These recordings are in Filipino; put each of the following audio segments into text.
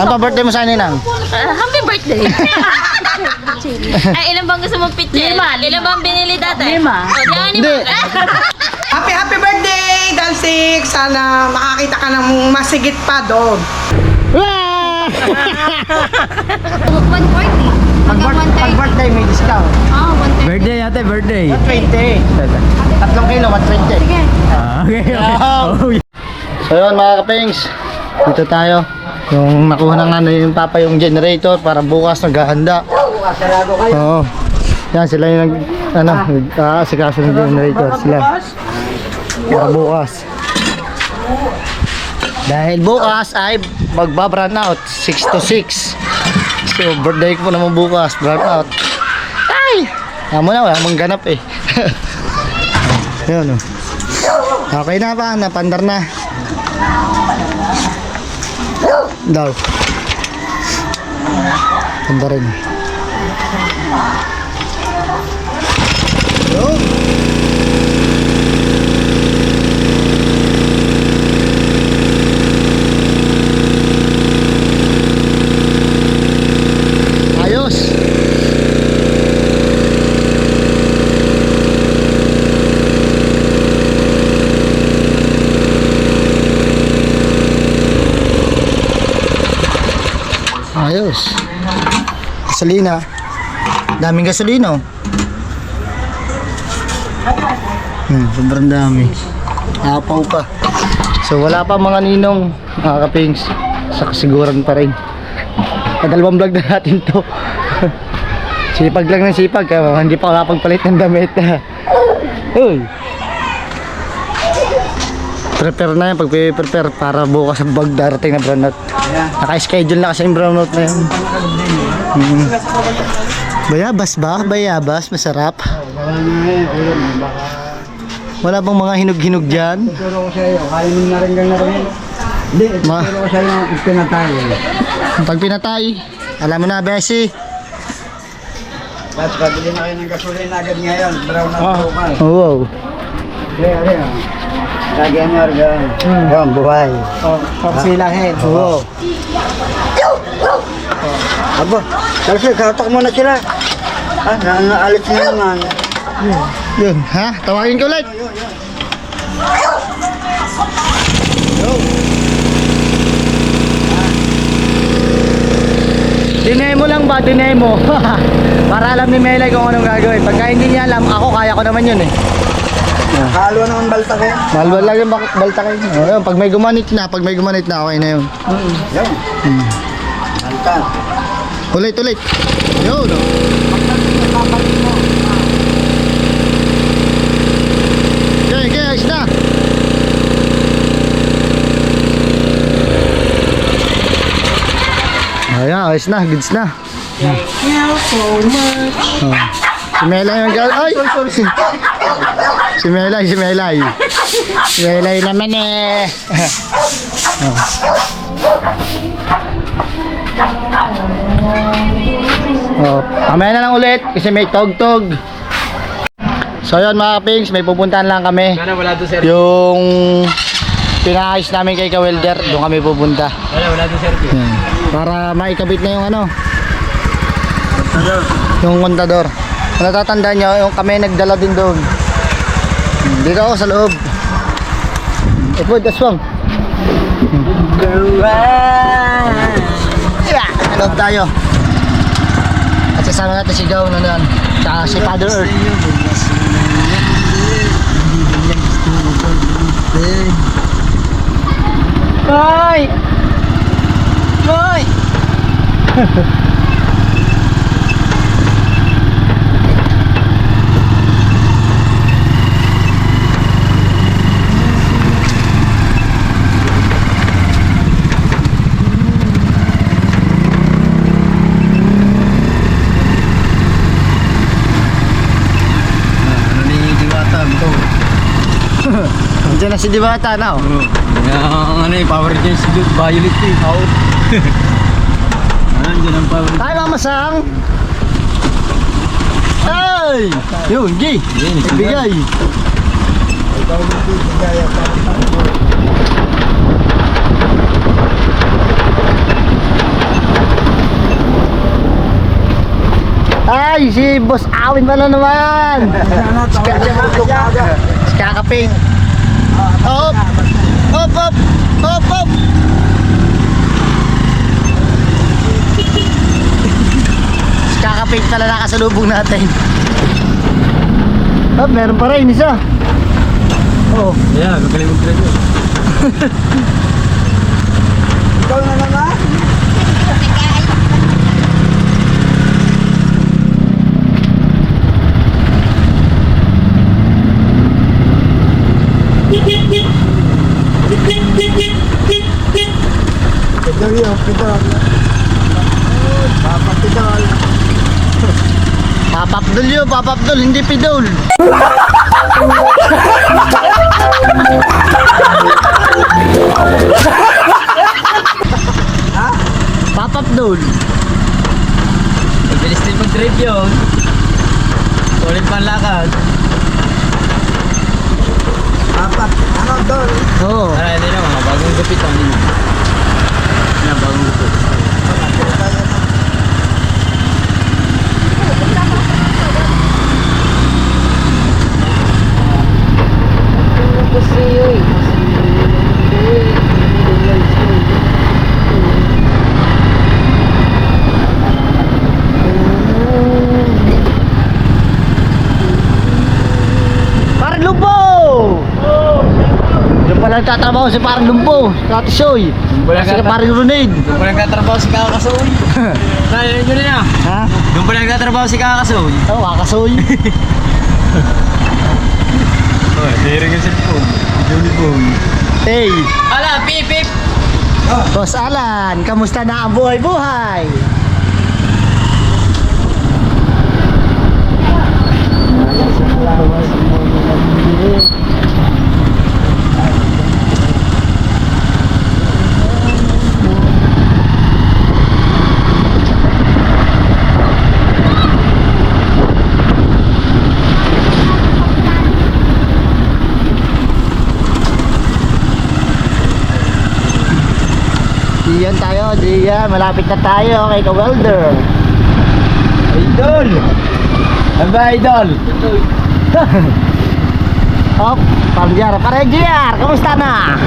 Ano pa birthday mo sa Ninang? Happy birthday! Ay, ilan bang gusto mong pitchin? Ilan bang binili dati? 5. O, di ako Hindi. Happy birthday, Dalsik! Sana makakita ka ng masigit pa doon. Wah! 140. Hanggang 130. Pag birthday may discount. Oo, 130. Birthday ate, birthday. 120. 3 kilo, 120. Sige. Okay, okay. Oh, So yun mga kapings, dito tayo. Yung nakuha na nga na yung papa yung generator para bukas naghahanda. Oo. Yan sila yung nag-asikaso ng generator sila. Para bukas. Dahil bukas ay magba-brand out 6 to 6. So birthday ko po naman bukas, brand out. Ay! Amo na, wala mong ganap eh. Yun oh. Okay na pa, napandar na. Daw. Ganda rin. Yo. Ayos. Ayos. Gasolina. Daming gasolina. Sobrang dami. Apaw pa. So wala pa mga ninong, mga kapings. Sa kasiguran pa rin. Padalawang vlog na natin to. Sipag lang ng sipag. Kaya hindi pa nakapagpalit ng damit. Uy. Prepare na yan, pag-prepare para bukas ang bag darating na brownout. Naka-schedule na kasi yung brownout na yun. Bayabas ba? Bayabas, masarap. Wala bang mga hinog-hinog dyan? Turo ko sa iyo, kaya mo na rin gang narin. Hindi, turo ko sa iyo yung pinatay. Pag pinatay, alam mo na, Bessie. Tapos kabili na kayo ng gasolina agad ngayon, brown na bukal. Wow. Kaya. Lagyan nyo organ. Yan, buhay. Pagsilahin. Oo. Aba, kasi katok mo na sila. Naalit na naman. Yun, ha? Tawagin ko ulit. Dinemo lang ba? Dinemo. Para alam ni Melay kung anong gagawin. Pagka hindi niya alam, ako kaya ko naman yun eh. Halo naman balta ko. Malwal lang yung balta kayo. Ayun, pag may gumanit na, okay na yun. Yan. Balta. Ulit. Yun. Okay, ayos na. Ayan, ayos na, goods na. Oh. Si Melay yung gal... Ay! Si Melay. Si Melay naman eh. Oh, mamaya na lang ulit kasi may tog-tog. So yun mga kapings, may pupuntahan lang kami. Wala doon sir. Yung pinaayos namin kay Ka-Welder, doon kami pupunta. Wala doon sir. Para maikabit na yung ano, yung kontador. Kung natatandaan nyo, yung kami nagdala din doon. Dito ako sa loob. Ipod, aswang. Yeah, sa loob tayo. At sasama natin si Gaw na doon. Tsaka si Father Earth. Hoy! Hoy! Diyan na si Diwata na oh. Yung power change violet eh. Out. Diyan ang power. Ay, mamasang! Ay! Yun, G! Ibigay! si Boss Awin pala naman. Kakaping. Hop! Hop! Hop! Hop! Hop! Kakaping pala nakasalubong natin. Hop! Meron pa rin isa. Oh. Yeah, magaling mag-trade yun. Ikaw na naman. Pedal yun, pedal. Papapidal. Papapdol yun, papapdol, hindi pidol. Papapdol. Mabilis din mag-trade yun. Ulit panlakad. Apat. Ano doon? Oo. Hindi naman, bagong gupit ang nino. Bagong gupit. Parang Lumpo! Diyan pala nagtatrabaho si Parang Lumpo, si Kati Soy. Kasi ka Parang Ronade. Doon pa nagtatrabaho si Kakasoy. Nalilin nyo na. Ha? Doon pa nagtatrabaho si Kakasoy. Oo, Kakasoy. Hiring yung cellphone. Uniform. Hey, Ala, pip, pip! Boss Alan, kamusta na ang buhay-buhay? Diyan tayo, diyan. Malapit na tayo kay Ka-Welder. Idol! Ano ba, idol? Hop, Parang JR, kamusta na?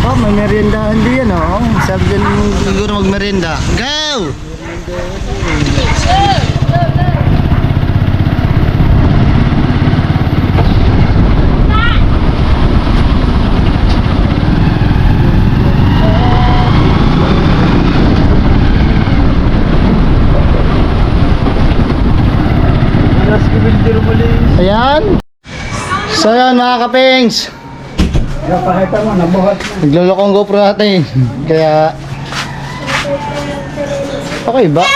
Oh, may meriendahan din yan, oh. Sabi dyan siguro magmerienda. Go! Ayan. So yan mga kapings. Pakita mo, nabuhat mo. Naglolokong GoPro natin. Kaya okay ba?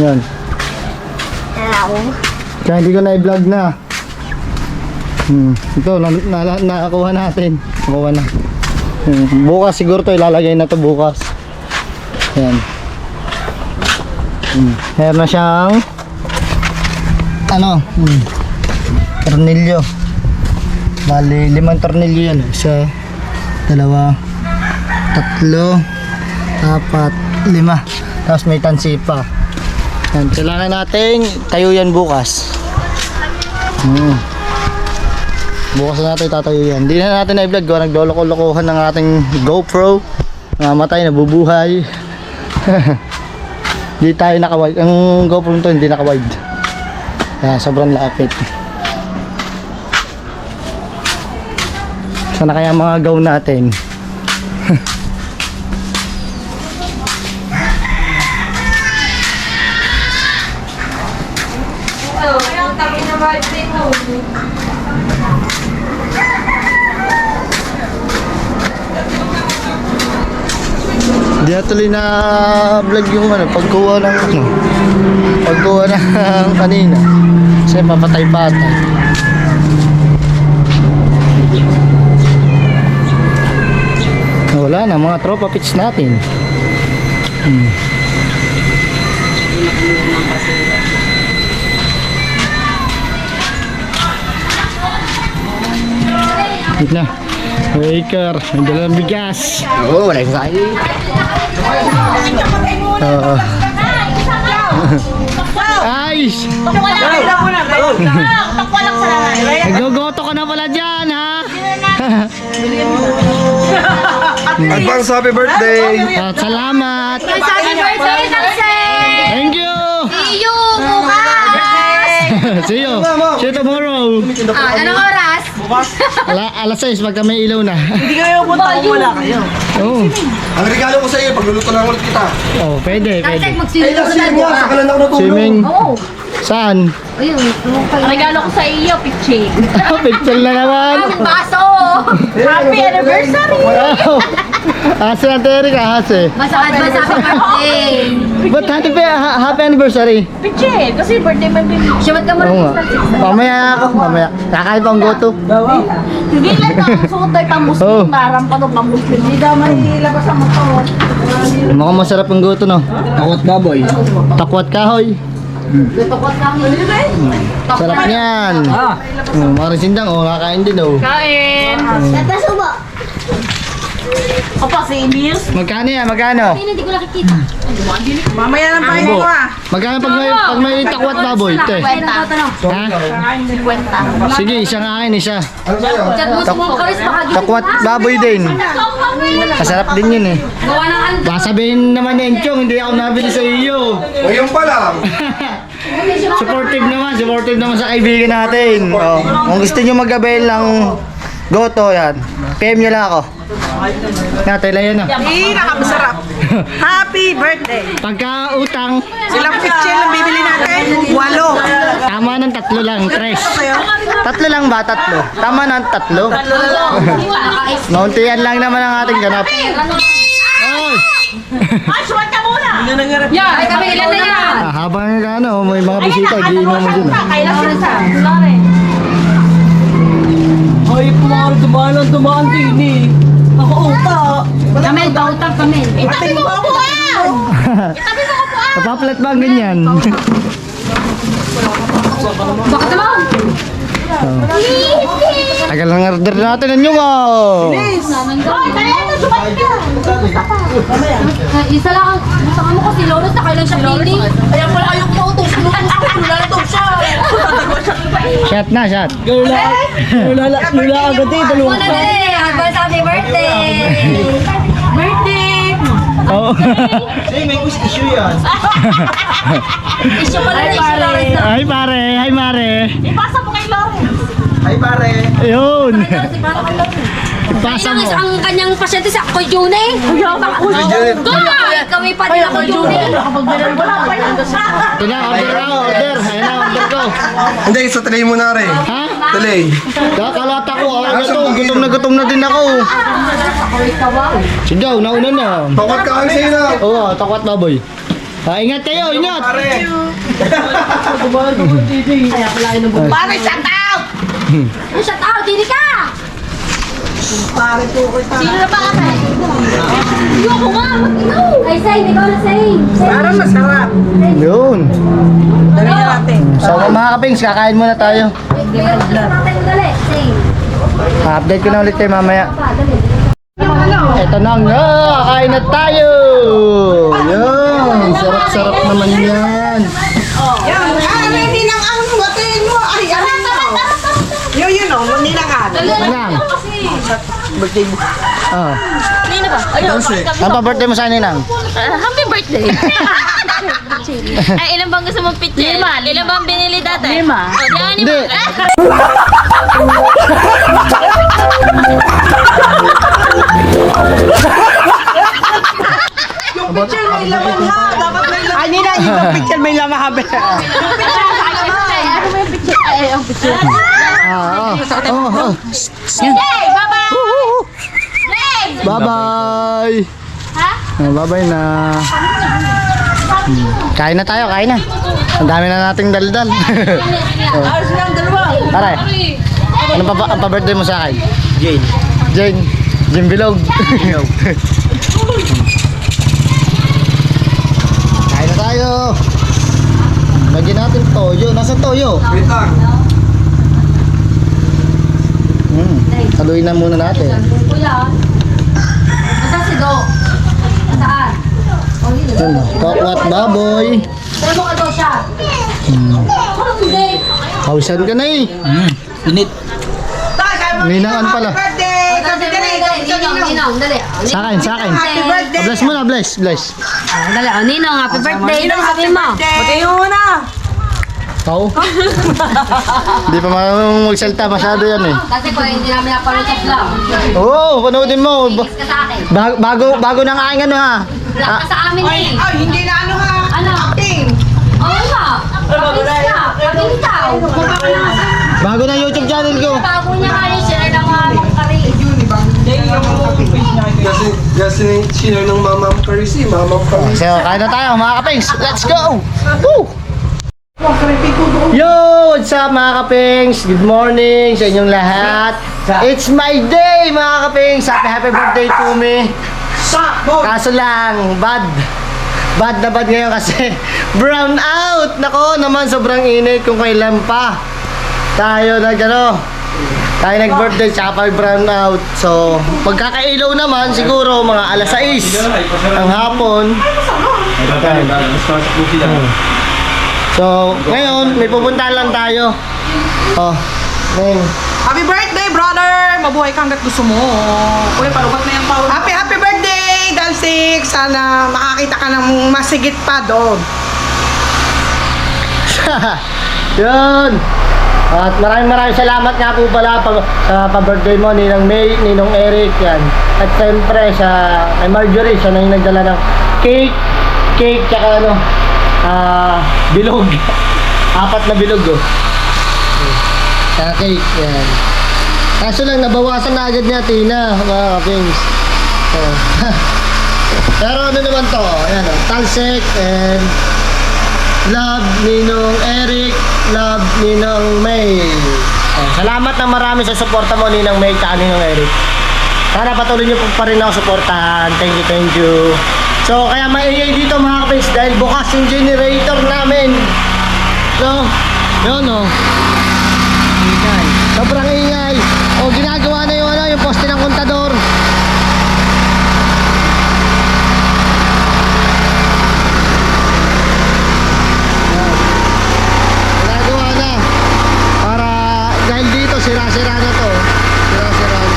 Yan. Kaya hindi ko na i-vlog na. Ito, nakakuha natin. Nakuha na. Bukas siguro to ilalagay na to bukas. Yan. Meron na siyang tornilyo. Bali, 5 tornilyo yan. 1, 2, 3, 4, 5. Tapos may tansi pa. Yan, kailangan natin tayo yan bukas. Bukas na natin tatayo yan. Hindi na natin na-vlog ko. Nagloloko-lokohan ng ating GoPro. Namatay, nabubuhay. Hindi tayo naka-wide. Ang GoPro nito hindi naka-wide. Kaya sobrang lapit. Sana kaya mga gown natin. Hindi na tuloy na vlog yung pagkuha ng pagkuha ng kanina. Kasi papatay-patay. Wala na mga tropa pits natin. Wait na. Waker, may dalang bigas. Oo, wala yung sayo. Oo. Ayos! Naggogoto ka na pala dyan, ha? Advance happy birthday! At salamat! Happy birthday, Talsik! Thank you! See you bukas! See you! See you tomorrow! Anong oras? Alas 6 pagka may ilaw na. Hindi kayo punta kung wala kayo. Oo. Ang regalo ko sa iyo, pagluluto na ulit kita. Oh, pwede, pwede. Magsimulo Kasi mo, saka lang ako natulog. Swimming. Oo. Saan? Ayun. Regalo ko sa iyo, pichi. Picture na naman. Baso! Happy anniversary! Wow! Hase na Terry ka, hase. Basa happy birthday! Ba't happy anniversary? Pichi! Kasi birthday mo bin. Siya ka Oo nga. Mamaya ako, mamaya. Kakain pa ang goto. Hindi lang to. Suot tayo pang-muslim. Oh. Maram pa to pang-muslim. Hindi daw may labas ang motor. Mukhang masarap ang goto, no? Takot baboy. Takwat kahoy. Tukot kami. Sarap niyan. Maring sindang, kakain din, oh. Kain! Tatasubo! Opo, si Emil. Magkano yan? Magkano? Hindi ko nakikita. Mamaya lang tayo ko ah. Magkano pag may takwat baboy? Te? Kwenta. Ha? Kwenta. Sige, isa nga akin, isa. Chat mo sa mga karis, baka Takwat baboy din. Masarap din yun eh. gawa ng ano. Baka sabihin naman ni Enchong, hindi ako nabili sa iyo. O yung pa lang. Supportive naman sa kaibigan natin. Oh. Kung gusto nyo mag-avail ng goto, yan. PM nyo lang ako. Natay lang yan ah. Nakamasarap. Happy birthday. Pagka utang, Ilang picture ang bibili natin? 8. tama ng 3 lang, 3. 3 lang ba? 3. Tama ng 3. Mauntian lang naman ang ating ganap. Oy! Ay, kami ilan na yan. Habang ano, may mga bisita, giinom mo dun. Kailan sila sa? Ay, dumaan din eh. Ako uta. Kami, bautang kami. Itabi mo ako Napaplat ba ang ganyan? Bakit naman? Tagal lang order natin ang yung Isa lang, saka mo kasi Lolos na kailan siya pili. Kaya pala ayaw ko utos. Lalatos siya. Shot na, shot. Lula agad eh. Muna na eh. Advance happy birthday. Birthday. Oo. Issue pala na issue Lolos. Hi pare, hi mare. Ipasa mo kay Lolos. Ayun. Ipasa mo. Ang kanyang pasyente sa Koy June. Kami pa din ako June. Ito na, order ako, order. Ayan na, order ko. Hindi, sa talay mo na rin. Ha? Talay. Kakalata ko, gutom na din ako. Sigaw, nauna na. Takot ka ang sa'yo na. Oo, takwat baboy. Ingat kayo, ingat. Pare, shout out! Shout out, dili ka! Pare po ko ito. Sino na ba ka? Ayoko nga, mag-ikaw! Ay, say, ikaw na say! Parang masarap. Yun. Dali na natin. So mga kapings, kakain muna tayo. Dali, say. Update ko na ulit kayo mamaya. Dali. Ito na nga, kain na tayo. Yun, sarap-sarap naman yan. Yan. May ninang ang batiin mo. Ay, ano mo? Yun o, ninangan. Ano lang? Birthday mo. Oh. Nino ba? Ayun, Ang pa-birthday mo sa ninang? happy birthday! Ay, ilan bang gusto mong pitchin? 5. Ilan bang binili dati? 5. O, di ani Hindi. Yung picture may laman ha. Dapat may laman. Ay, nina, yung picture may laman ha. Ay, ang picture. Oh. Yay! Bye-bye! Yay! Bye-bye. Ha? Bye-bye na. Kain na tayo, kain na. Ang dami na nating daldal. Ayos lang, dalawa. Pare, ano pa ang pa-birthday mo sa akin? Jane. Jane Bilog. Kain na tayo. Lagyan natin toyo. Nasaan toyo? Wait lang. Haluin na muna natin. Kuya. Basta si Do. Saan? Ano, Kokwat baboy. Pero mo ka daw siya. Hindi. Pausan ka na eh. Init. Ninaan pala. Happy birthday! Sabi ka Ninong, dali. Sa akin, sa akin. Happy birthday! Bless mo na, bless, bless. Dali, Ninong, happy birthday. Ninong, sabi mo. Pati mo na! Oo. Hindi pa marunong magsalita, masyado yan eh. Kasi kung hindi namin napanood sa vlog, Oo, panoodin mo. kiss ka sa akin. Bago na nga ang ano ha. Vlog ka sa amin eh. Ay, hindi na ano ha! Ano? Acting! Oo nga. Kapis ka. Kapintaw. Mukha ka lang sa... Bago na YouTube channel ko. Bago niya kayo, share ng mga kari. Kasi sinare ng Mamam Carisi, Mamam Carisi. So, kain na tayo mga kapings. Let's go! Woo! Yo! What's up mga kapings? Good morning sa inyong lahat. It's my day mga kapings. Happy birthday to me. Kaso lang, bad na bad ngayon kasi brown out. Nako naman, sobrang init kung kailan pa tayo nag-birthday tsaka brown out. So, pagkakailaw naman siguro mga alas 6 ang hapon. So, ngayon may pupuntahan lang tayo. Oh, ngayon. Happy birthday, brother! Mabuhay ka hanggat gusto mo. Uy, palubat na yung power. Happy birthday, Dalsik! Sana makakita ka ng masigit pa doon. Yun. At maraming salamat nga po pala sa pa-birthday mo, Ninang May, Ninong Eric, yan. At siyempre kay Marjorie, siya na yung nagdala ng cake, tsaka bilog. 4 na bilog, oh. Tsaka cake, yan. Kaso lang, nabawasan na agad niya, Tina, mga kapings. Oh. Pero ano naman to, ayan, oh, talsik and love Ninong Eric, love Ninong May. Oh, salamat na marami sa suporta mo, Ninang May at Ninong Eric. Sana patuloy niyo pa rin ako suportahan. Thank you. So, kaya maingay dito mga kapis dahil bukas yung generator namin. So, yun o. Ingay. Sobrang ingay. O, ginagawa na yung poste ng kontador. Ginagawa na. Para, dahil dito, sira-sira na to. Sira-sira na.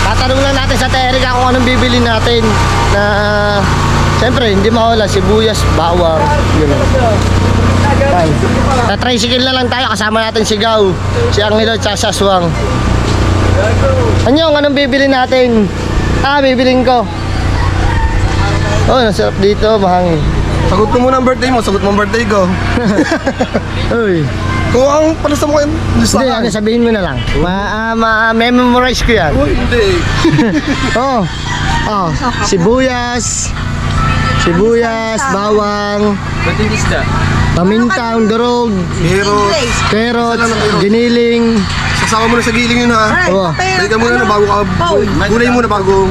Tatanong lang natin sa Terika kung anong bibili natin na siyempre hindi mawala sibuyas, bawang, yun. Tricycle na lang tayo, kasama natin si Gao, si Angelo at si Aswang. Anyong, anong bibili natin? Bibilin ko. Oh, nasarap dito, mahangin. Sagot ko muna ang birthday mo, sagot mo ang birthday ko. Uy. Kung ang palasa mo kayo, Hindi, ano, sabihin mo na lang. Ma-memorize ko yan. Uy, hindi. Oh, sibuyas, bawang, pamintang, durog, carrots, giniling. Sasama mo na sa giling yun ha. Oh. Balik ka muna na bago ka. Gulay muna bago.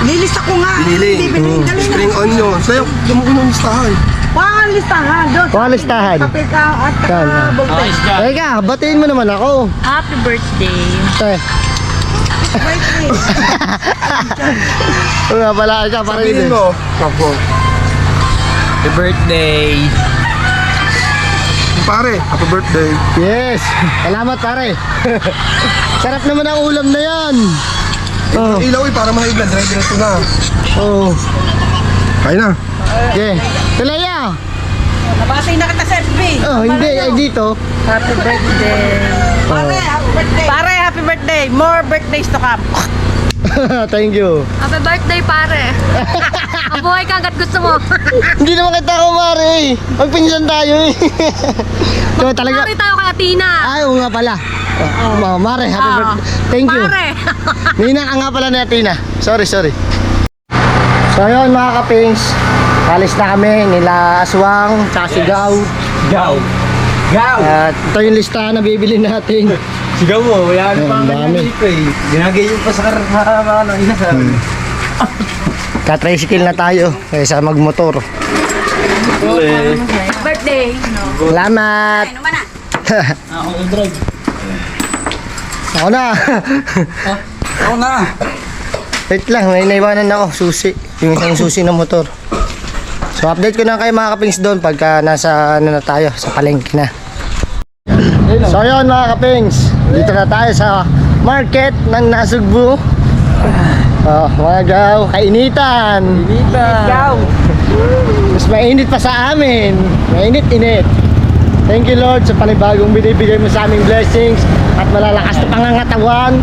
Lilista ko nga. Giniling. Hindi binigay. Spring onion. Sa'yo, yung mo ng listahan. Pangan listahan. Doon. Pangan listahan. Kape ka at Yan. bulten. Teka, batiin mo naman ako. Happy birthday. Nga pala ka, parang Sabihin yun. mo. Ako. Happy birthday. Pare, happy birthday. Yes, salamat pare. Sarap naman ang ulam na yan. Oh, Ilaw eh, para mahiglan. Diretso na. oh. Kain na. Okay. Talaya. Nabasay na kita sa FB. Oh, hindi, ay dito. Happy birthday. Pare, happy birthday. Pare, happy birthday. More birthdays to come. Thank you. Happy birthday, pare. Mabuhay ka hanggat gusto mo. Hindi naman kita kumari. Magpinsan tayo eh. So, talaga. Pare tayo kay Athena. Ay, oo nga pala. Mare, happy birthday. Thank you. Pare. Ninang nga pala ni Athena. Sorry. So So yun mga kapings, alis na kami nila Aswang, tsaka si Gaw. Gaw! Gaw! At ito yung listahan na bibili natin. Sigaw mo, wala Ayun, pa ang dami. ganyan eh. Ginagayon pa sa ano, inasal. Ka-tricycle na tayo kaysa magmotor. Birthday. Salamat! Ako na! Oo na! Wait lang, may naiwanan ako, susi. Yung isang susi ng motor. So update ko na kayo mga kapings doon pagka nasa ano na tayo, sa palengke na. So yun mga kapings, dito na tayo sa market ng Nasugbu. Oh, mga gaw, kainitan. Gaw! Mas mainit pa sa amin. Mainit-init. Thank you Lord sa panibagong binibigay mo sa aming blessings at malalakas na pangangatawan.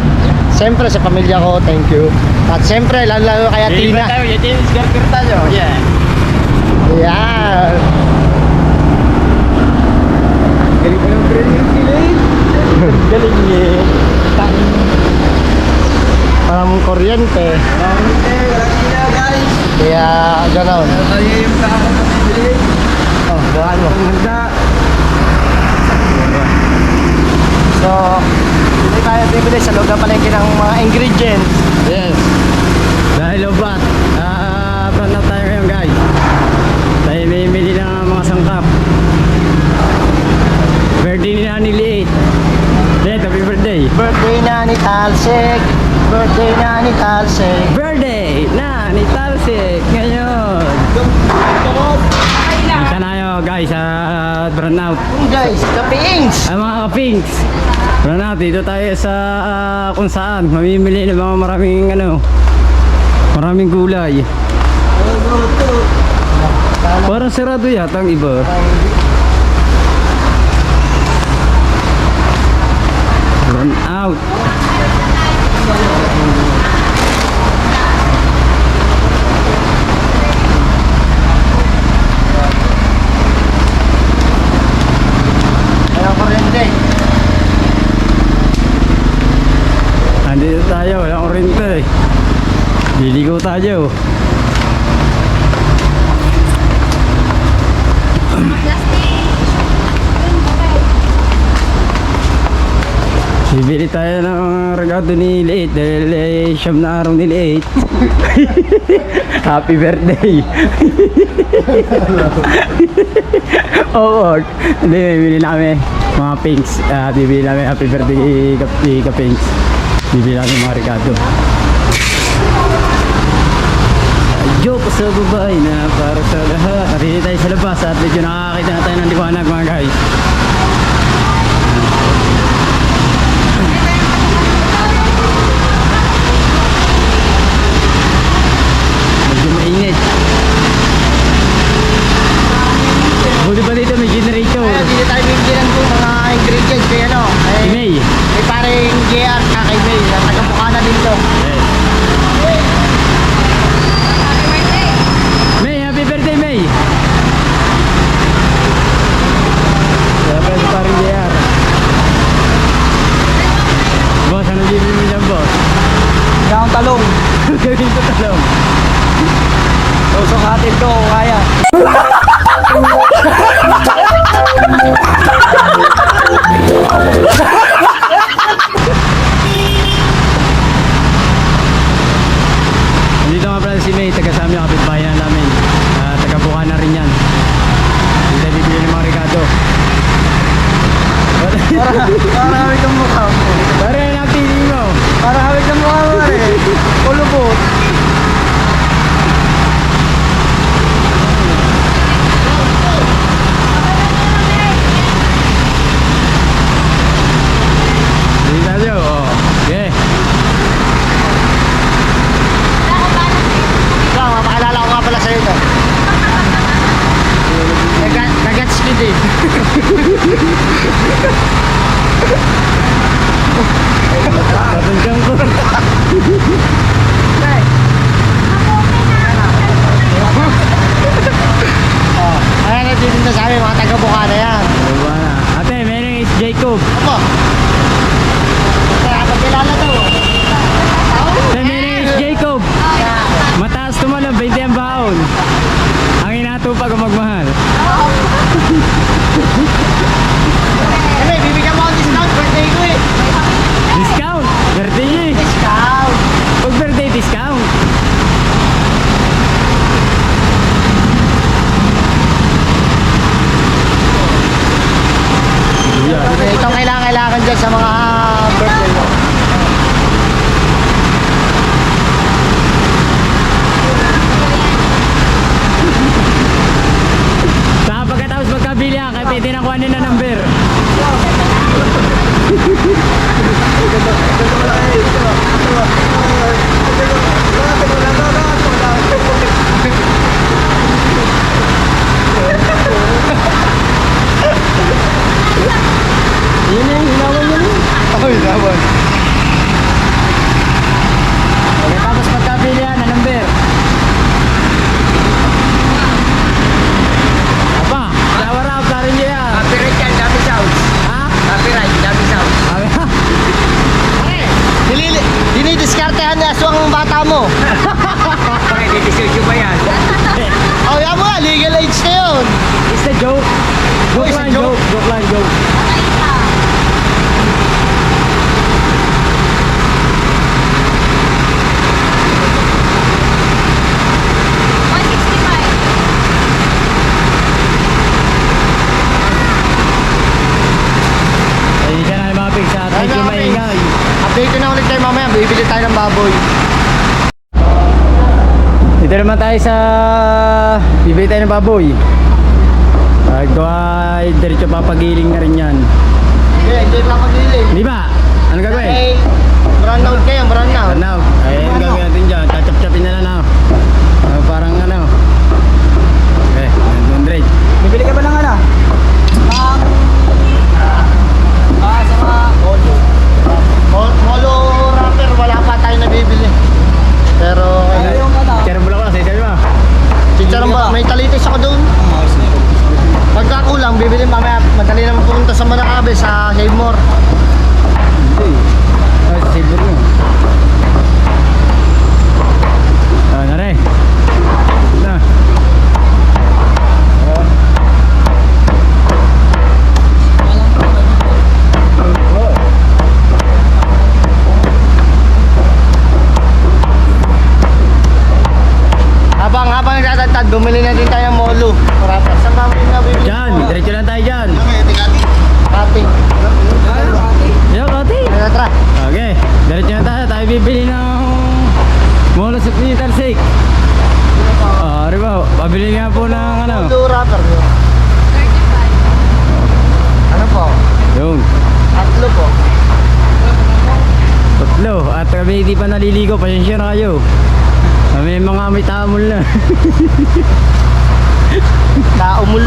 Siyempre sa pamilya ko, thank you. At siyempre, lalo kaya Tina. Yeah. Yan. Galing pa ng training sila eh. Galing niya. Parang kuryente. Wala sila guys. Kaya gano'n. Kaya yung kaharap na bibili. Oh, buwan mo. Ganda. So, hindi tayo bibili sa loob ng palengke ng mga ingredients. Yes. Dahil ubat, brand na tayo ngayon guys. Tayo may mili ng mga sangkap. Birthday ni Nani Liit. Yeah, happy birthday. Birthday na ni Talsik. Birthday na ni Talsik. Birthday na ni Talsik ngayon. Isa na yun guys sa brand out. Guys, kapings. Ang mga kapings. Brand out, dito tayo sa kung saan. Mamimili ng mga maraming gulay. Parang sarado yata ang iba. Run out. Walang kuryente. Andito tayo, walang kuryente. Liligo tayo. Bibili tayo ng regalo ni Liit dahil siyam na araw ni Liit. Happy birthday! Oo, hindi, bibili namin mga pinks. Bibili namin happy birthday ka pinks. Bibili namin mga regalo. Joke sa babae na para sa lahat. Narili tayo sa labas at medyo nakakita na tayo ng liwanag mga guys. Medyo mainit. Buti pa dito may generator. Kaya dito tayo bibili ng mga ingredients kay ano. Si May. May paring JR kay May. Taga-Bukana dito. May, happy birthday May! Dapat pa rin JR. Boss, ano bibili mo dyan boss? Gawang talong. Gawin ko talong. Susukatin ko kung kaya. Dito nga pala si May, taga sa amin, kapitbayan namin. Taga Bukana rin yan. Hindi tayo bibili ng mga regado. Para hawig ang mukha mo. Para yan ang pili mo. Para hawig ang mukha mo rin. Kulubot. Hindi tayo, oh. Okay. So, mapakilala ko nga pala sa'yo ito. Nag-gets ko din. Didiskartehan ni Aswang ang bata mo. Bakit didiscuss ba yan? Oh, yan mo, legal age na yun. It's a joke. Joke it's a lang, joke. joke. Joke lang, joke. Ay, ka na mga pigs at medyo Ano, maingay. Update ko na ulit tayo mamaya. Bibili tayo ng baboy. Dito naman tayo sa bibili tayo ng baboy. Ito ay diretso papagiling na rin yan. Hindi pa pagiling. Di ba? Ano gagawin? Eh, brown out kayo, brown out. Ano? Ay, ang gagawin natin dyan. Chachap-chapin na lang ako. Parang ano. Okay, 100. Bibili ka ba ng ano? Sa mga molo. Molo wrapper, wala pa tayo nabibili. Pero, Kaya bula ko na sa isa, di ba? chicharon ba? May talitis ako doon. Pagkakulang, bibili mamaya. Madali naman pumunta sa Manacabe, sa Save More. Hindi. Ay, silver mo. Nare. Na. Habang nagtatagtad, bumili na din tayo ng molo. Wrapper. Saan ba mo bibili? Dyan, diretso lang tayo dyan. Pati. Yo, Kati. Ano, tara. Okay, diretso na tayo. Tayo bibili ng molo sa Peter Sake. Riba, pabili nga po ng ano. Molo wrapper. Ano po? Yung, Tatlo po. tatlo. At kami hindi pa naliligo, pasensya na kayo. May mga may tamol na. Naumul.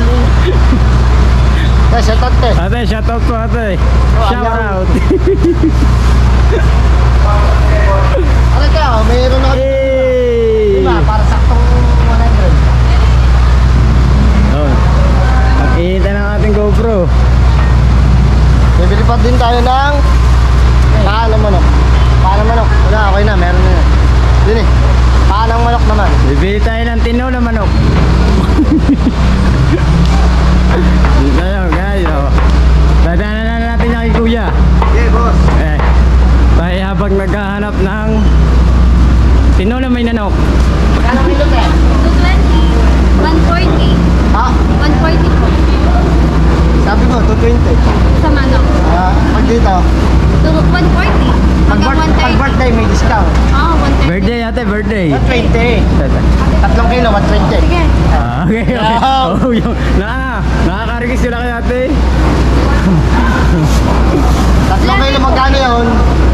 Kasi tate. Ate, shout out po ate. Shout out. Ano kaya? Mayroon ako. Hey! Diba? Para saktong 100. Oh. Ang init ng ating GoPro. Bibili pa din tayo ng paa ng manok. Paa ng manok. Wala, okay na. Meron na yan. Dini. Paa ng manok naman. Bibili tayo ng tino na manok. Dito yun guys. Oh. Dadaanan na natin yung kay kuya. Yeah, boss. Tayo habang naghahanap ng tino na may nanok. Kano kilo tayo? 220. 140. Ha? 140 po. Sabi mo, 220. Sa manok. Pag dito, 140. pag Hanggang 130. birthday may discount. 130. Birthday ate, birthday. 120. 3 kilo, 120. Sige. Okay, okay. Wow. Oh, yung, nakaka-request yun na kay ate. 3 kilo, magkano yun?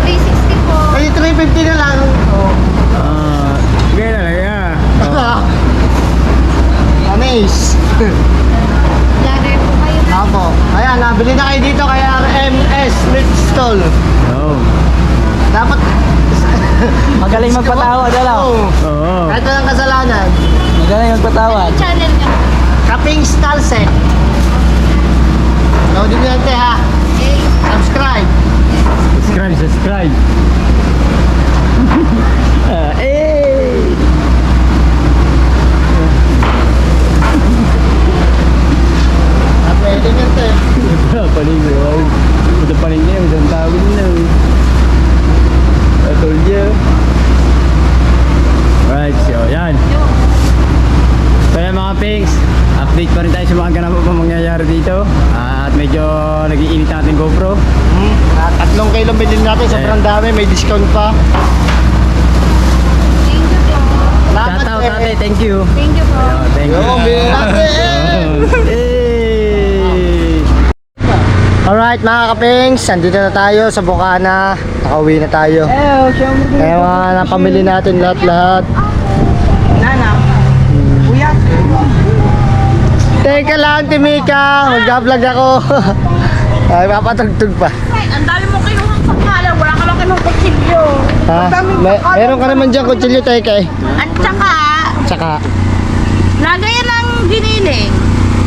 360 po. Ay, 350 na lang. Oh. Sige na lang yan. Anis. Lare po kayo na. Apo. Ayan, nabili na kayo dito kay RMS Meat Stall. Oh. Dapat Magaling magpatawad, alam. Oo. Oo. Kahit walang kasalanan. Magaling magpatawad. Yung channel niya. Kaping Stalsec. Loadin nyo natin ha. Okay. Subscribe. Subscribe, subscribe. Eh. Pwede nyo ito. Paling. Ito paling niya, isang tawin na. I told you. Alright, so yan. So yan mga pigs, update pa rin tayo sa mga ganap pa mangyayari dito. At medyo nag-iinit natin GoPro. 3 kilo bilhin natin. Sobrang dami. May discount pa. Thank you po. Shout out ate, thank you. Thank you po. Thank you. Yo, bilhin natin. Hey! Alright mga kapings, andito na tayo sa Bukana. Nakauwi na tayo. Kaya mga napamili natin lahat-lahat. Nana. Kuya. Teka lang, Timika. Mag-vlog ako. Ay, papatugtog pa. Ang dami mo kinuhang pangkalan. Wala ka lang kinuhang kutsilyo. Ha? Meron ka naman dyan kutsilyo, Teka eh. At saka, Tsaka, lagayan ng giniling.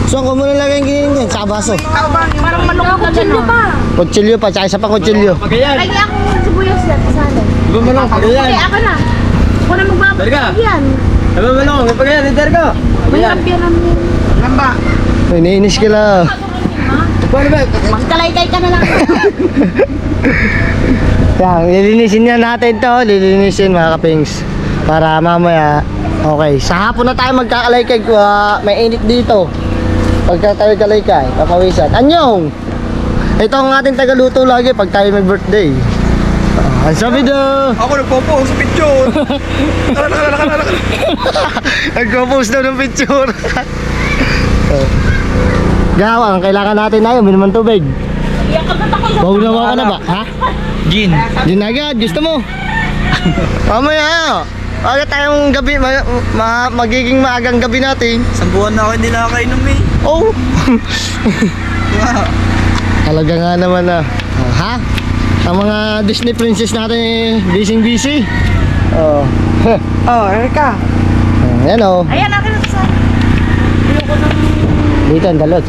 so ko muna lang yung giniling dyan, tsaka baso. Parang manok na kutsilyo pa. Kutsilyo pa, tsaka isa pa kutsilyo. Magayan. Lagi akong sibuyas yan. Kasali. Aba mo lang, pag yan. Ako na. Ako na magbabalik Talaga? yan. Aba mo lang, pag yan, leader ko. Mahirap yan ang Lamba. Iniinis ka lang. Paano ba? magkalaykay ka na lang. Yan, lilinisin niya natin to. Lilinisin mga kapings. Para mamaya, okay. Sa hapon na tayo magkakalaykay. May init dito. Pagka tayo kalaykay, papawisan. Anyong! Ito ang ating tagaluto lagi pag tayo may birthday. Ang sabi daw. Ako nagpo-post sa picture. Nagpo-post daw ng picture. Gawa, ang kailangan natin na yun, minumang tubig. Bawal na ka na ba? Ha? Gin. Gin agad, gusto mo? Mamaya, agad tayong gabi, magiging maagang gabi natin. Isang buwan na ako hindi nakakainom eh. Oh! Talaga nga naman na. Ha? Ang mga Disney princess natin eh, busy. Oh. Oh, Erika. Ayan o. Ayan, akin na sa. Ayoko nang... Dito ang dalawa.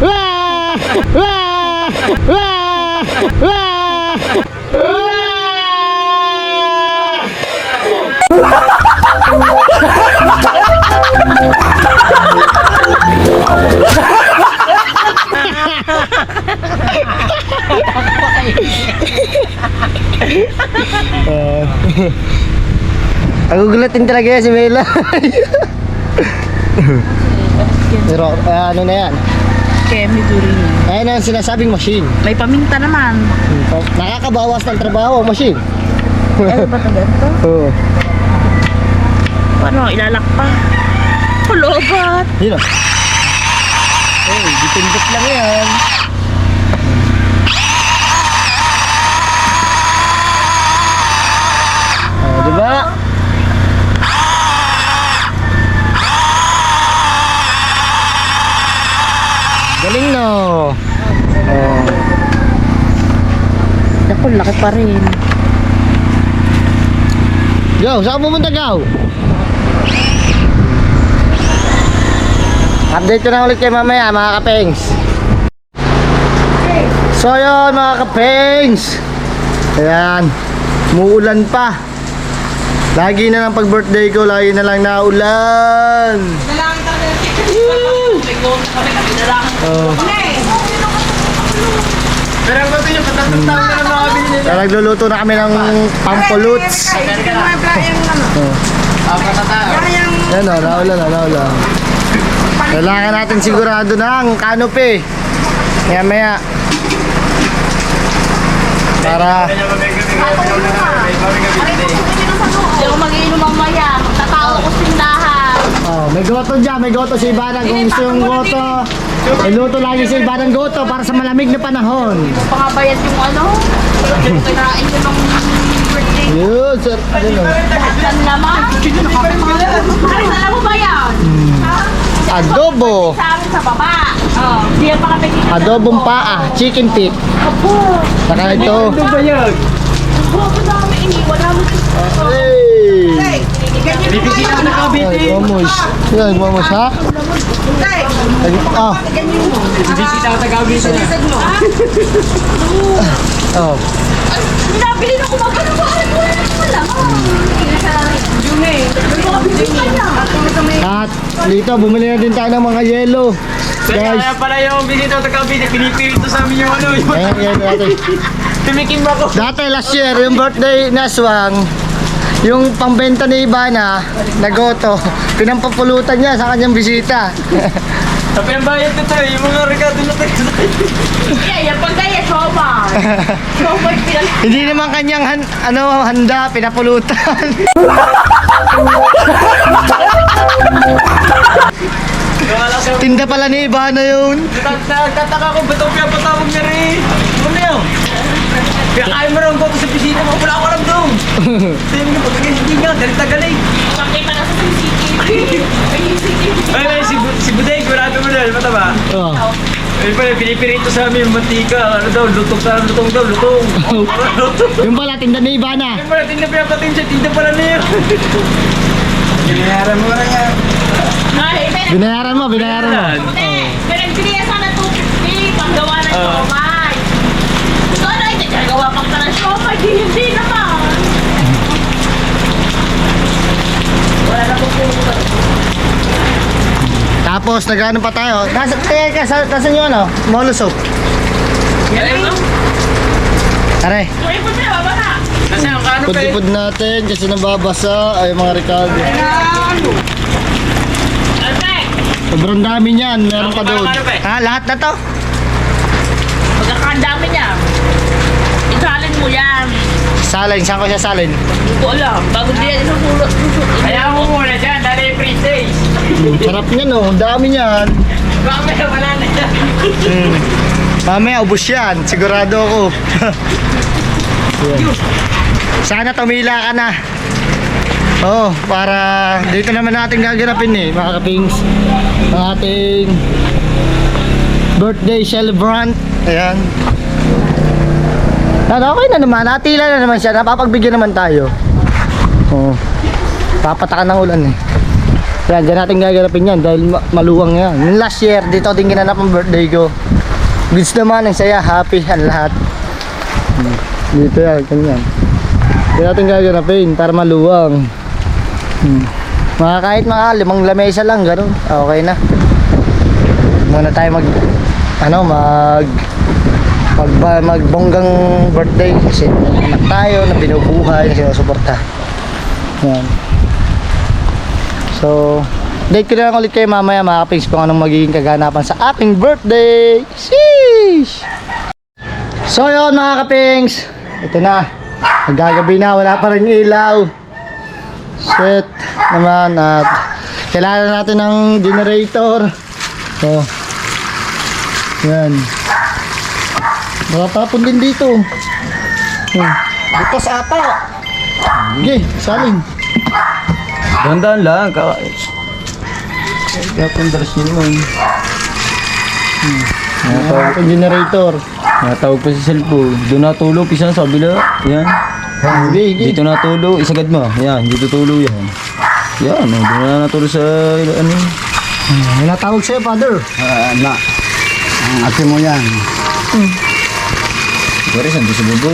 Wah! Wah! Wah! Wah! Agugulatin talaga yan si Mela. Pero ano na yan? Kemi Durin. Ayan ang sinasabing machine. May paminta naman. Nakakabawas ng trabaho ang machine. Ano ba ito ganito? Oo. Ano, ilalak pa? Kulobat. Yun o. Ditindot lang yan. Diba? Galing no. Naku, laki pa rin. Go, saan pumunta Go? Update ko na ulit kayo mamaya mga kapengs. So yun mga kapengs. Ayan, muulan pa. Lagi na lang pag birthday ko, lagi na lang naulan. Dalangin ka na. Oh. Pero ang gusto nyo, patatang taon na ng mga binili. Kaya nagluluto na kami ng pampuluts. Yan o, naulan. Kailangan natin sigurado ng canopy. Maya. Para Hindi ako mag-iinom mamaya. Magtatawa ko sindahan. may goto dyan, may goto si Ibanang. Kung gusto yung goto, iluto lagi si Ibanang goto para sa malamig na panahon. Pangabayad yung ano? Kinain nyo ng birthday. Yun, sir. Ano? Lahat naman. Ano, alam mo ba yan? Adobo. Sa amin sa baba. Oh, hindi pa kami dito. Adobong paa, chicken feet. Apo. Saka ito. Ano ba yun? Buko namin iniwan namin. Hey! Bibisita na Cavite. Ay, vamos. Yan, vamos ha? Ah. Bibisita ka sa Cavite na. Oh. Nabili na kumapanabahan mo na wala. At dito, bumili na din tayo ng mga yelo. Guys, Kaya pala yung bisita sa Cavite, pinipilit to sa amin yung ano. ayan natin. Tumikim ako. Dati last year, yung birthday na Aswang, yung pambenta ni Ibana, na goto, pinampapulutan niya sa kanyang bisita. Sa pinambayad ko tayo, yung mga regado na tayo. Yan pag kaya soba. Soba Hindi naman kanyang handa, pinapulutan. Tinda pala ni Ibana yun. Nagtataka ko, ba't ako pinapatawag niya rin? Ano yun? Kaya ayaw mo rin ang goto sa bisita mo, wala ako alam doon. Tingin ko, pagkagay hindi nga, dahil tagalig. Pakita na sa CCTV. Ay, si Buday, kurado mo na, mata ba? Oh. Ay pala, pinipirito sa amin yung mantika. Ano daw, lutong sa lutong daw, lutong. Lutong. Yung pala, tinda ni Ibana. Ay pala, tinda pinapating siya, tinda pala niya. Ginayaran mo na yan. Binayaran mo. Pero nagbigay sana 250 panggawa ng somay. Gusto Tapos nagano pa tayo. Nasaan yung ano? Molo soap. Tara. Kasi ang kano pa eh. Pud natin kasi nababasa ay mga Ricardo. Sobrang dami niyan, meron pa doon. Ha, lahat na to? Magkakandami niya. Isalin mo yan. Salin, saan ko siya salin? Hindi ko alam. Bago din yan isusulot. Kaya mo muna dyan, dali free days. Sarap niyan oh, ang dami niyan. Mamaya wala na yan. Mamaya ubos yan, sigurado ako. Yan. Sana tumila ka na. Oo, para dito naman natin gaganapin eh, mga kapings. Ang ating birthday celebrant. Ayan. Okay na naman, natila na naman siya, napapagbigyan naman tayo. Oo. Papatakan ng ulan eh. Ayan, dyan natin gaganapin yan dahil maluwang yan. Yung last year, dito din ginanap ang birthday ko. Goods naman, ang saya, happy ang lahat. Dito yan, ganyan. Dito natin gaganapin para maluwang. Mga kahit mga 5 lamesa lang, gano'n. Okay na. Muna tayo magbonggang birthday kasi anak tayo na binubuhay, na sinusuporta. Yan. So, date ko na lang ulit kayo mamaya mga kapings kung anong magiging kaganapan sa aking birthday. Sheesh! So yun mga kapings, ito na. Naggagabi na, wala pa rin ilaw. Shit naman at kailangan natin ng generator. So, yan. Nakatapon din dito. Bukas ata. Okay, salin. Dandan lang. Kaya pundaras nyo naman. Nakatapon generator. Natawag pa sa cellphone. Doon natulog, isa sa kabila. Yan. Hindi. Dito natulog, isagad mo. Yan, dito tulog yan. Yan, doon na natulog sa ano. May natawag sa'yo, father. Na. Ang ate mo yan. Siguro, saan sa bubo?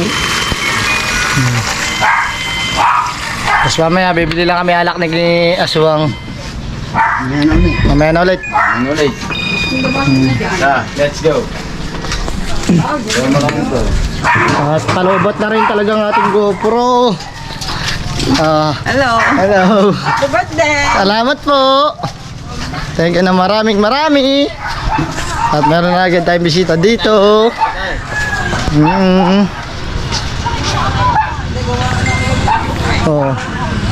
Tapos mamaya, bibili lang kami alak ni Aswang. Mamaya na ulit. Ano ulit? Let's go. At palubot na rin talagang ating GoPro. Hello. Hello. Happy birthday. Salamat po. Thank you na marami. At meron na agad tayong bisita dito. Oh,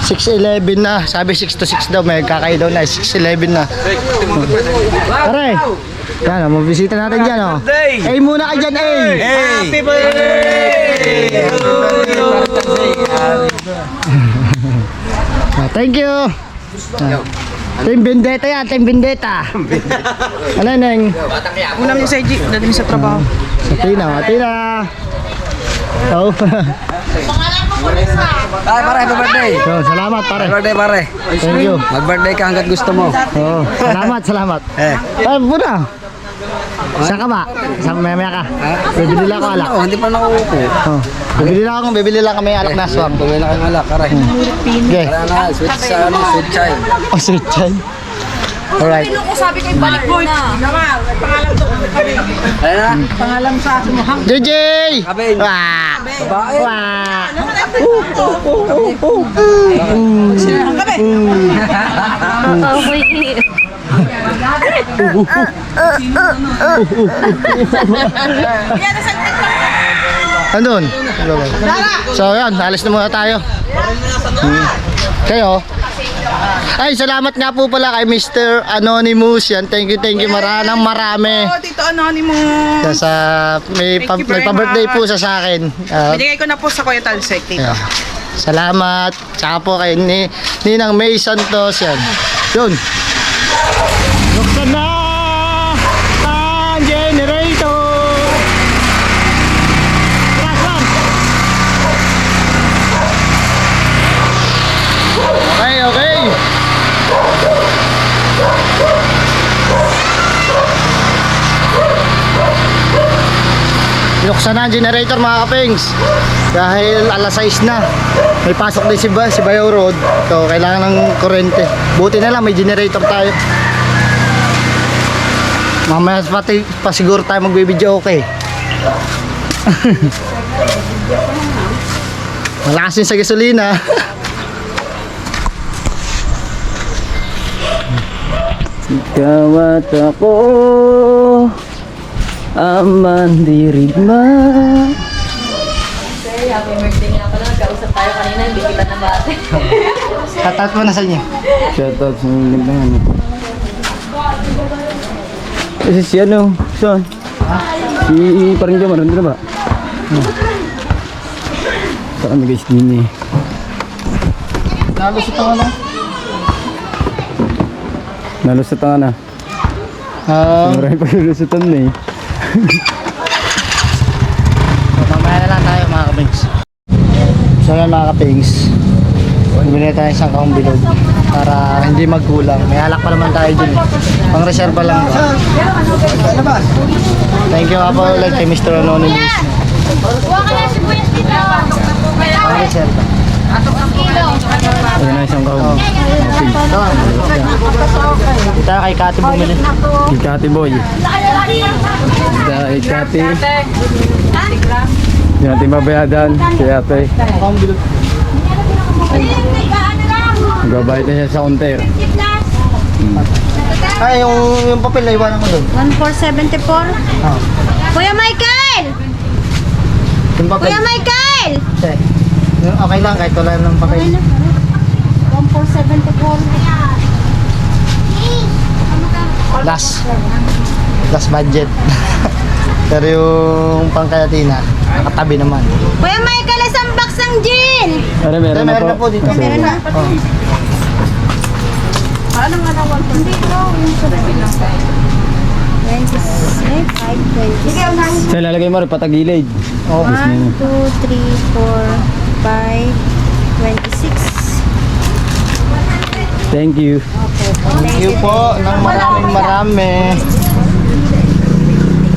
6:11 na. Sabi 6 to 6 daw. May kakay daw na. 6:11 na. Pare. Yan, mabisita natin dyan, oh. A muna ka dyan, A. Happy birthday! Thank you. Team Vendetta yan, Team Vendetta. Ano, Neng? Unam niya sa IG, dali sa trabaho. Tina. Oh. Ay, pare, happy birthday. So, salamat, pare. Happy birthday, pare. Thank you. Mag-birthday ka hanggat gusto mo. Oh, salamat. Ay, muna. Saan ka ba? Saan maya ka? Bibili lang ako alak. Oo, hindi pa nakukupo. Oh. Bibili lang kami alak na swam. Tuloy na kayong alak, pare. Okay. Kaya na, sweet chai. Oh, sweet chai. Alright. Sabi ko, balik mo na. Kaya na. Pangalan sa aso mo. JJ! Kabin. Wah! Babae. Wah! Andun. So yan, alis na muna tayo. Kayo? Ay, salamat nga po pala kay Mr. Anonymous. Yan, thank you marami. Oh, Tito Anonymous. Sa may pa-birthday po sa akin. Binigay ko na po sa Kuya Talsek, Tito. Yeah. Salamat. Tsaka po kay Ninang May Santos. Yan. Yun. Buksan na ang generator. Okay. Binuksan na ang generator mga kapings dahil alas 6 na. May pasok din si Bayaw Road. So kailangan ng kuryente. Buti na lang may generator tayo. Mamaya pa siguro tayo magbibideo, okay? Malakas yun sa gasolina. Ikaw at ako, aman dirigma. Happy birthday nga pala. Nagkausap tayo kanina, hindi kita nabati. Tatat mo na sa inyo. Shoutout sa mga lindangan. Kasi si ano, Sean? Si parang Jomar, nandun na ba? Saan na guys din eh. Nalusot ako na. Nalusutan na. Marami pa nalusutan na eh. Mamaya na lang tayo mga kapings. So yan mga kapings, bumili na tayo isang kaong bilog para hindi magkulang. May alak pa naman tayo dun. Pang reserva lang ba? Thank you nga po ulit kay Mr. Anonymous. Kuha ka na sibuyas dito. Pang reserva. Ayan na isang kaong. Dito tayo kay Kati bumili. Si Kati Boy. Kay Kati. Yung ating babayadan. Si ate. Kaong bilog. Magbabayad na siya sa counter. Ay, yung papel na iwanan mo dun. 1474. Ah, Kuya Michael! yung papel. Kuya Michael! Check. Okay lang kahit wala ng papel. 1474. Last budget. Pero yung pangkayatina, nakatabi naman. Kuya Michael, isang box ng gin! Ano, meron na Meron na po po. dito. Meron na. Oh. Paano nga na 1? Hindi ko. 26, 5, 20. Sa lalagay mo rin patagilid. Oh. 1, 2, 3, 4, 5, 26. Thank you. Thank you po ng marami.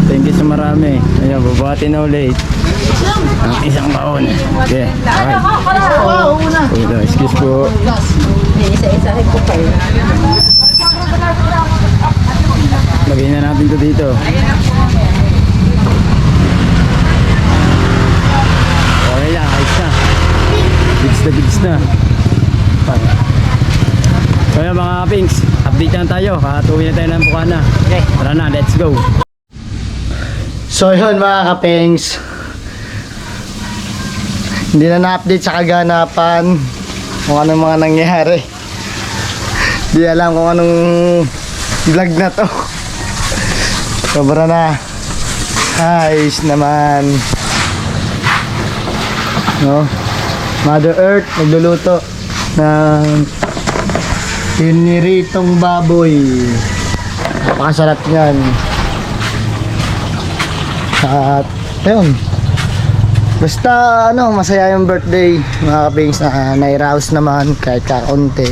Thank you sa marami. Ayan, babati na ulit. Ang isang baon. Okay. Alright. Ito, excuse po. Isa-isahin ko kayo. Lagay na natin to dito. Okay lang, ayos na. Bigs na. Kaya mga Pinks, update lang tayo. Kakatuwi na tayo ng Bukana. Okay. Tara na, let's go. So yun mga kapings, hindi na na-update sa kaganapan kung anong mga nangyari. Hindi alam kung anong vlog na to. Sobra na. Ayos naman. No? Mother Earth nagluluto ng piniritong baboy. Napakasarap yan. At ayun, basta ano, masaya yung birthday mga kapings, na nairaos naman kahit kakaunti.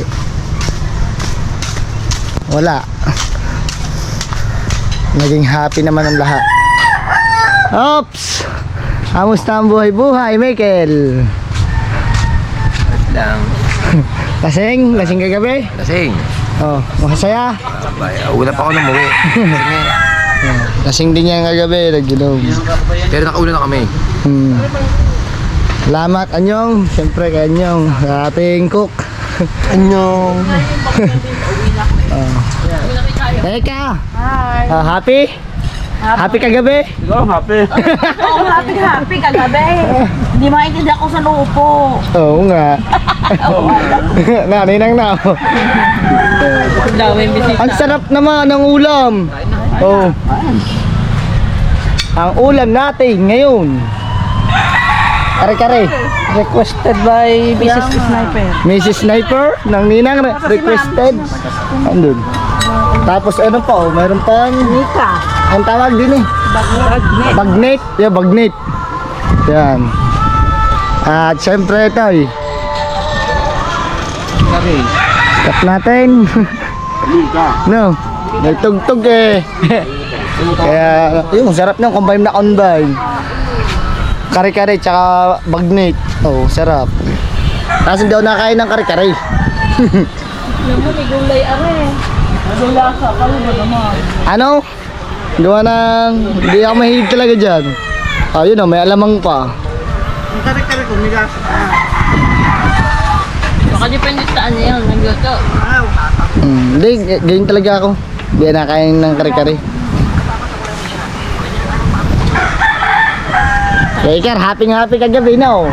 Wala, naging happy naman ang lahat. Ops! Kamusta ang buhay-buhay, Michael? Lang. Lasing kagabi? Lasing. Oh, masaya? Una pa ako numuwi. Lasing din yan kagabi, nag-inom. Pero nakauna na kami. Salamat Anyong, siyempre kay Anyong, sa ating cook. Anyong. Teka. Hi. Happy? Happy kagabi? Oh, happy. Oo, happy kagabi. Hindi maintindihan ako sa lupo. Oo nga. Naninang na ako. Daming bisita. Ang sarap naman ng ulam. Oh. Ang ulam natin ngayon. Kare-kare. Requested by Mrs. Sniper. Mrs. Sniper ng Ninang requested. Andun. Tapos ano pa oh, mayroon pang Nika. ang tawag din eh. Bagnet. Yeah, bagnet. Yan. At syempre ito eh. Stop natin. No. Nagtugtog eh. Kaya yung sarap ng combine na combine. Kare-kare tsaka bagnet. Oh, sarap. Tapos hindi ako nakain ng kare-kare. Alam mo, may gulay are. Nagula ka, kaluba naman. Ano? Gawa ng, hindi ako mahilig talaga dyan. Ayun o, may alamang pa. Ang kare-kare ko, may gas. Baka depende sa ano yun, nagluto. Hindi, ganyan talaga ako. Hindi na kain ng kare-kare. Baker, happy kagabi na oh.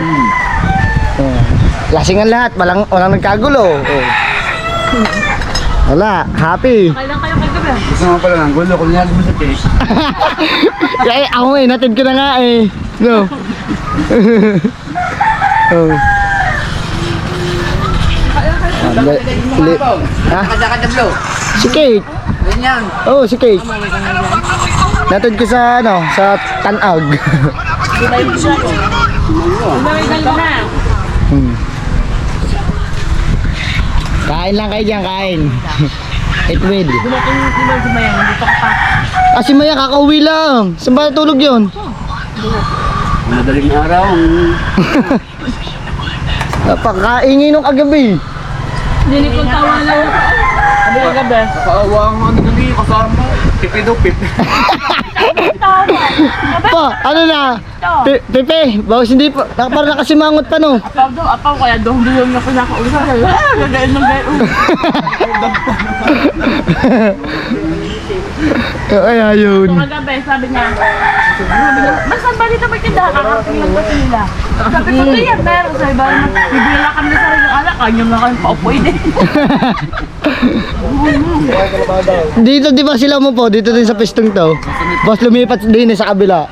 Lasingan lahat, walang nagkagulo. Oh. Wala, happy. Kailan kayo kagabi? Gusto mo pala ng gulo, kung niyari mo sa case. Kaya ako natid ko na nga eh. No. Oh. Ha? Kada-kada Si Kate. Ganyan. Oh, si Kate. Natid ko sa sa Tanag. Kain lang kayo dyan, kain. It will. Ah, si Maya kakauwi lang. Saan ba natulog yun? Madaling araw. Napakaingay nung kagabi. Hindi kong tawa lang. Ano yung gabi? Kaawa ang ano gabi, kasama. Pipidupit. Pa, ano na? Pepe, bawas hindi pa. Parang nakasimangot pa no. Apaw, kaya doon yung nakausa. Gagain ng gayon. Ay, ayun. Kagabi, sabi niya, basta ba dito may tindahan, kakatingin ba nila? Sabi ko, yan, meron. Sabi ba, bibili lang kami sa rin yung anak, kanyang nga kayong paupoy din. Dito di ba sila mo po? Dito din sa pistong to. Boss lumipat din sa kabila.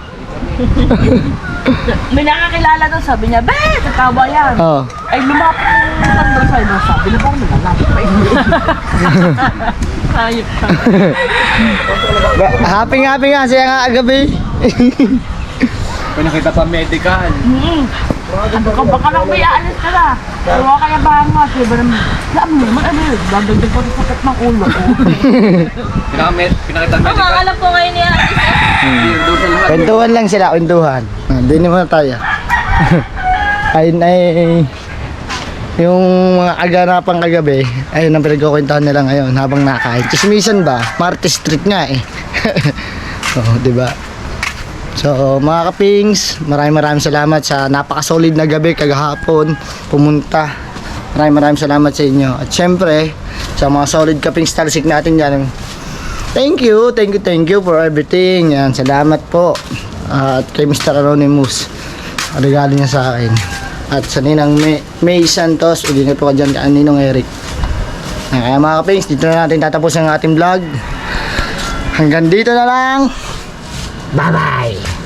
May nakakilala doon, sabi niya, be, kakawa yan. Oh. Ay, lumapit yung kandang sa'yo doon, sabi na ba ako nalalapit pa yun. Hayop ka. Happy nga siya nga agabi. May nakita pa medical. Ano ka, baka lang may aalis ka na. Pero kaya ba nga, sabi ba naman, alam mo naman, ano yun, dadagdag ko sa sakit ng ulo ko. Pinakita medical. Alam ko ngayon niya, Doon sa lahat. Kwentuhan lang sila, kwentuhan. Hindi naman tayo. Ayun ay yung mga kaganapang kagabi, ayun ang pinagkukwentuhan nila ngayon habang nakain. Chismisan ba? Martes Street nga eh. Oh, di ba? So, mga kapings, maraming salamat sa napaka-solid na gabi kagahapon pumunta. Maraming salamat sa inyo. At syempre, sa mga solid kapings talsik natin dyan, thank you for everything. Yan, salamat po. At kay Mr. Anonymous, regalo niya sa akin. At sa Ninang May Santos, ulingat po ka dyan kay Ninong Eric. Kaya mga kapings, dito na natin tatapos ang ating vlog. Hanggang dito na lang. Bye-bye!